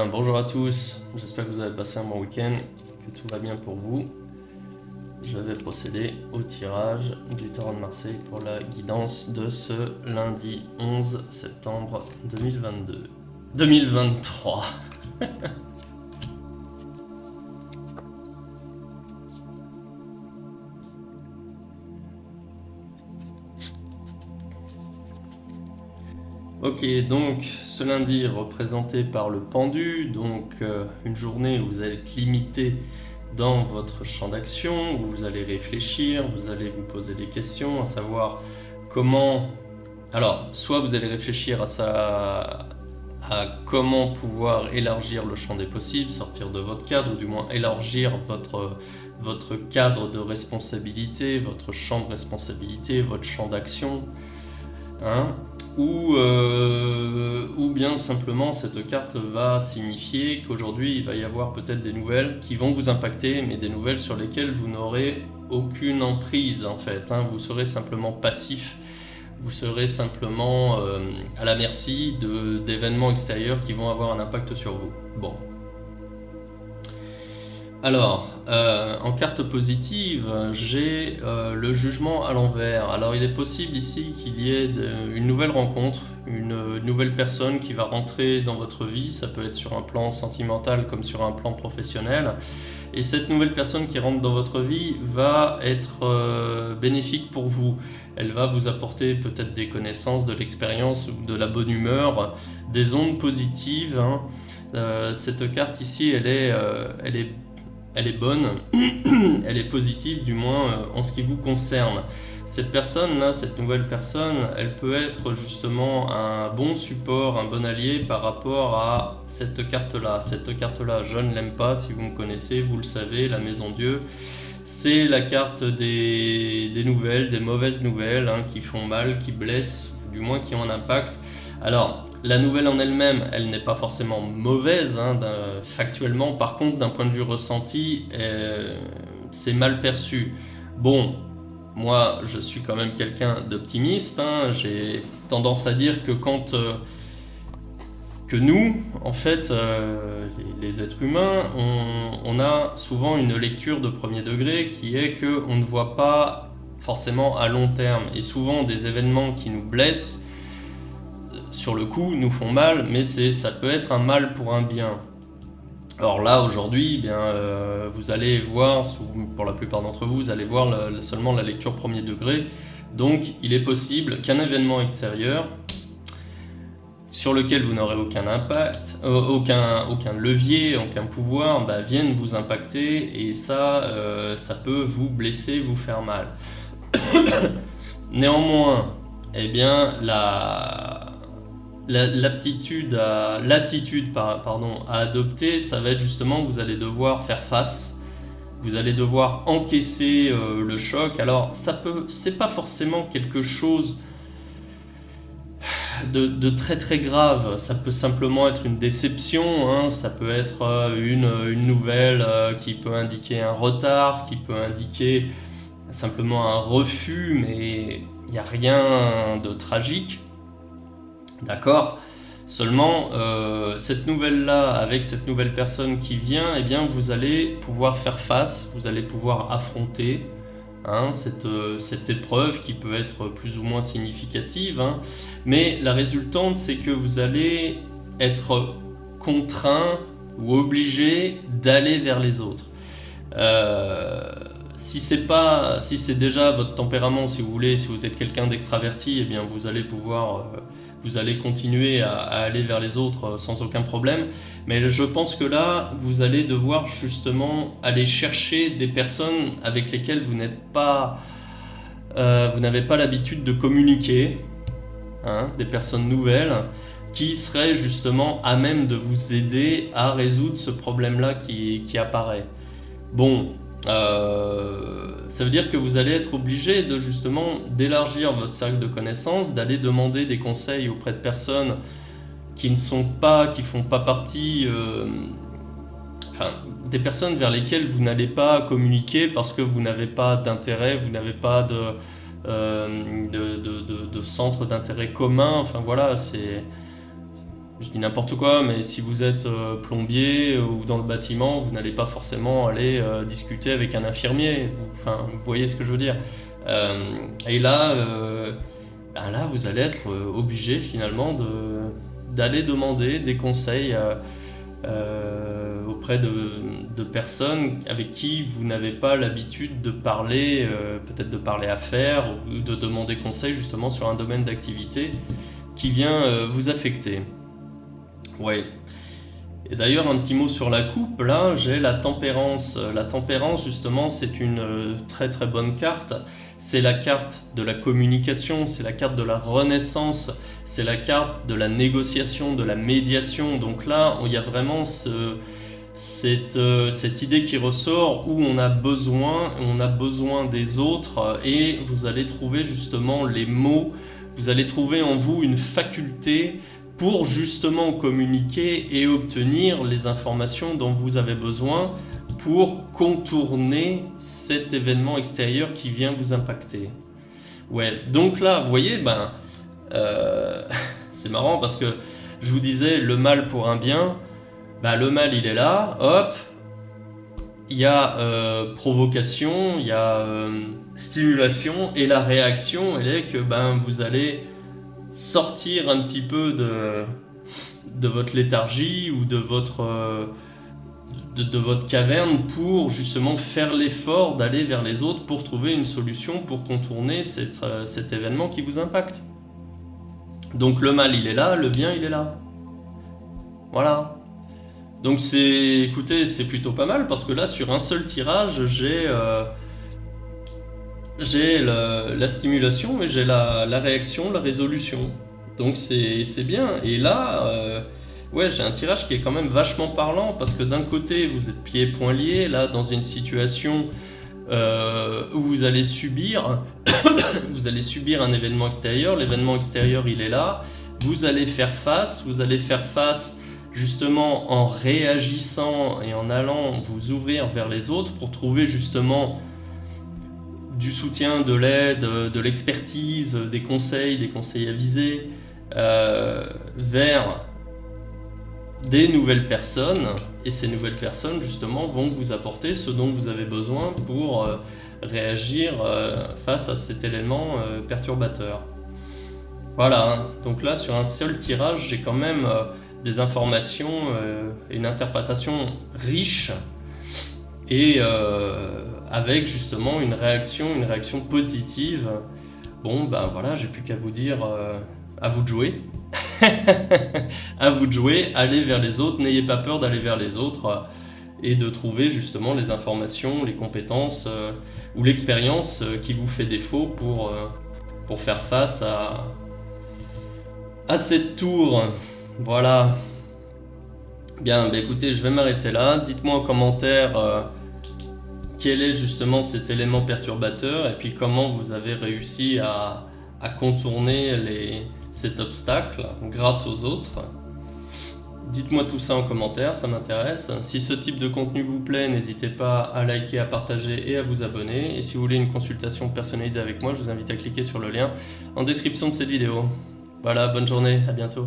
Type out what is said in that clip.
Bien, bonjour à tous, j'espère que vous avez passé un bon week-end, que tout va bien pour vous. Je vais procéder au tirage du Tarot de Marseille pour la guidance de ce lundi 11 septembre 2022. 2023. Ok, donc ce lundi est représenté par le pendu, donc une journée où vous allez être limité dans votre champ d'action, où vous allez réfléchir, vous allez vous poser des questions, à savoir comment... Alors, soit vous allez réfléchir à comment pouvoir élargir le champ des possibles, sortir de votre cadre, ou du moins élargir votre cadre de responsabilité, votre champ de responsabilité, votre champ d'action, hein, ou bien simplement cette carte va signifier qu'aujourd'hui il va y avoir peut-être des nouvelles qui vont vous impacter, mais des nouvelles sur lesquelles vous n'aurez aucune emprise en fait, hein. Vous serez simplement passif, vous serez simplement à la merci d'événements extérieurs qui vont avoir un impact sur vous. Bon. Alors, en carte positive, j'ai le jugement à l'envers. Alors, il est possible ici qu'il y ait une nouvelle rencontre, une nouvelle personne qui va rentrer dans votre vie. Ça peut être sur un plan sentimental comme sur un plan professionnel. Et cette nouvelle personne qui rentre dans votre vie va être bénéfique pour vous. Elle va vous apporter peut-être des connaissances, de l'expérience ou de la bonne humeur, des ondes positives, hein. Cette carte ici, elle est bonne, elle est positive du moins en ce qui vous concerne. Cette personne-là, cette nouvelle personne, elle peut être justement un bon support, un bon allié par rapport à cette carte-là. Cette carte-là, je ne l'aime pas, si vous me connaissez, vous le savez, la Maison Dieu. C'est la carte des nouvelles, des mauvaises nouvelles, hein, qui font mal, qui blessent, du moins qui ont un impact. Alors, la nouvelle en elle-même, elle n'est pas forcément mauvaise, hein, factuellement. Par contre, d'un point de vue ressenti, c'est mal perçu. Bon, moi, je suis quand même quelqu'un d'optimiste, hein. J'ai tendance à dire que que nous, en fait, les êtres humains, on a souvent une lecture de premier degré qui est qu'on ne voit pas forcément à long terme. Et souvent, des événements qui nous blessent, sur le coup, nous font mal, mais ça peut être un mal pour un bien. Alors là, aujourd'hui, vous allez voir, pour la plupart d'entre vous, vous allez voir seulement la lecture premier degré. Donc, il est possible qu'un événement extérieur, sur lequel vous n'aurez aucun impact, aucun levier, aucun pouvoir, vienne vous impacter, et ça peut vous blesser, vous faire mal. Néanmoins, eh bien, l'attitude à adopter, ça va être justement que vous allez devoir faire face, vous allez devoir encaisser le choc. Alors c'est pas forcément quelque chose de très très grave, ça peut simplement être une déception, hein. Ça peut être une nouvelle qui peut indiquer un retard, qui peut indiquer simplement un refus, mais il n'y a rien de tragique. D'accord. Seulement, cette nouvelle-là, avec cette nouvelle personne qui vient, eh bien, vous allez pouvoir faire face, vous allez pouvoir affronter, hein, cette épreuve qui peut être plus ou moins significative, hein. Mais la résultante, c'est que vous allez être contraint ou obligé d'aller vers les autres. Si c'est déjà votre tempérament, si vous voulez, si vous êtes quelqu'un d'extraverti, eh bien vous allez pouvoir, vous allez continuer à aller vers les autres sans aucun problème. Mais je pense que là, vous allez devoir justement aller chercher des personnes avec lesquelles vous n'avez pas l'habitude de communiquer, hein, des personnes nouvelles qui seraient justement à même de vous aider à résoudre ce problème-là qui apparaît. Bon. Ça veut dire que vous allez être obligé de justement d'élargir votre cercle de connaissances, d'aller demander des conseils auprès de personnes qui font pas partie, des personnes vers lesquelles vous n'allez pas communiquer parce que vous n'avez pas d'intérêt, vous n'avez pas de centre d'intérêt commun. Enfin voilà, je dis n'importe quoi, mais si vous êtes plombier ou dans le bâtiment, vous n'allez pas forcément aller discuter avec un infirmier. Enfin, vous voyez ce que je veux dire. Et là, ben là, vous allez être obligé finalement d'aller demander des conseils auprès de personnes avec qui vous n'avez pas l'habitude de parler, peut-être de parler affaires ou de demander conseil justement sur un domaine d'activité qui vient vous affecter. Ouais. Et d'ailleurs, un petit mot sur la coupe, là, j'ai la tempérance. La tempérance, justement, c'est une très très bonne carte. C'est la carte de la communication, c'est la carte de la renaissance, c'est la carte de la négociation, de la médiation. Donc là, il y a vraiment cette idée qui ressort où on a besoin des autres et vous allez trouver justement les mots, vous allez trouver en vous une faculté pour justement communiquer et obtenir les informations dont vous avez besoin pour contourner cet événement extérieur qui vient vous impacter. Ouais, donc là, vous voyez, c'est marrant parce que je vous disais le mal pour un bien, le mal il est là, hop, il y a provocation, il y a stimulation, et la réaction elle est que vous allez sortir un petit peu de votre léthargie ou de votre caverne pour justement faire l'effort d'aller vers les autres pour trouver une solution pour contourner cet événement qui vous impacte. Donc le mal il est là, le bien il est là. Voilà. Donc écoutez, c'est plutôt pas mal parce que là sur un seul tirage j'ai la stimulation et j'ai la réaction, la résolution. Donc c'est bien. Et là, ouais, j'ai un tirage qui est quand même vachement parlant parce que d'un côté, vous êtes pieds et poings liés, là, dans une situation où vous allez subir un événement extérieur. L'événement extérieur, il est là. Vous allez faire face justement en réagissant et en allant vous ouvrir vers les autres pour trouver justement du soutien, de l'aide, de l'expertise, des conseils avisés vers des nouvelles personnes, et ces nouvelles personnes justement vont vous apporter ce dont vous avez besoin pour réagir face à cet élément perturbateur. Voilà, donc là sur un seul tirage j'ai quand même des informations et une interprétation riche et avec justement une réaction positive. Bon voilà, j'ai plus qu'à vous dire à vous de jouer. À vous de jouer, allez vers les autres, n'ayez pas peur d'aller vers les autres et de trouver justement les informations, les compétences ou l'expérience qui vous fait défaut pour faire face à cette tour. Voilà. Bien, écoutez, je vais m'arrêter là. Dites-moi en commentaire quel est justement cet élément perturbateur et puis comment vous avez réussi à contourner cet obstacle grâce aux autres. Dites-moi tout ça en commentaire, ça m'intéresse. Si ce type de contenu vous plaît, n'hésitez pas à liker, à partager et à vous abonner. Et si vous voulez une consultation personnalisée avec moi, je vous invite à cliquer sur le lien en description de cette vidéo. Voilà, bonne journée, à bientôt.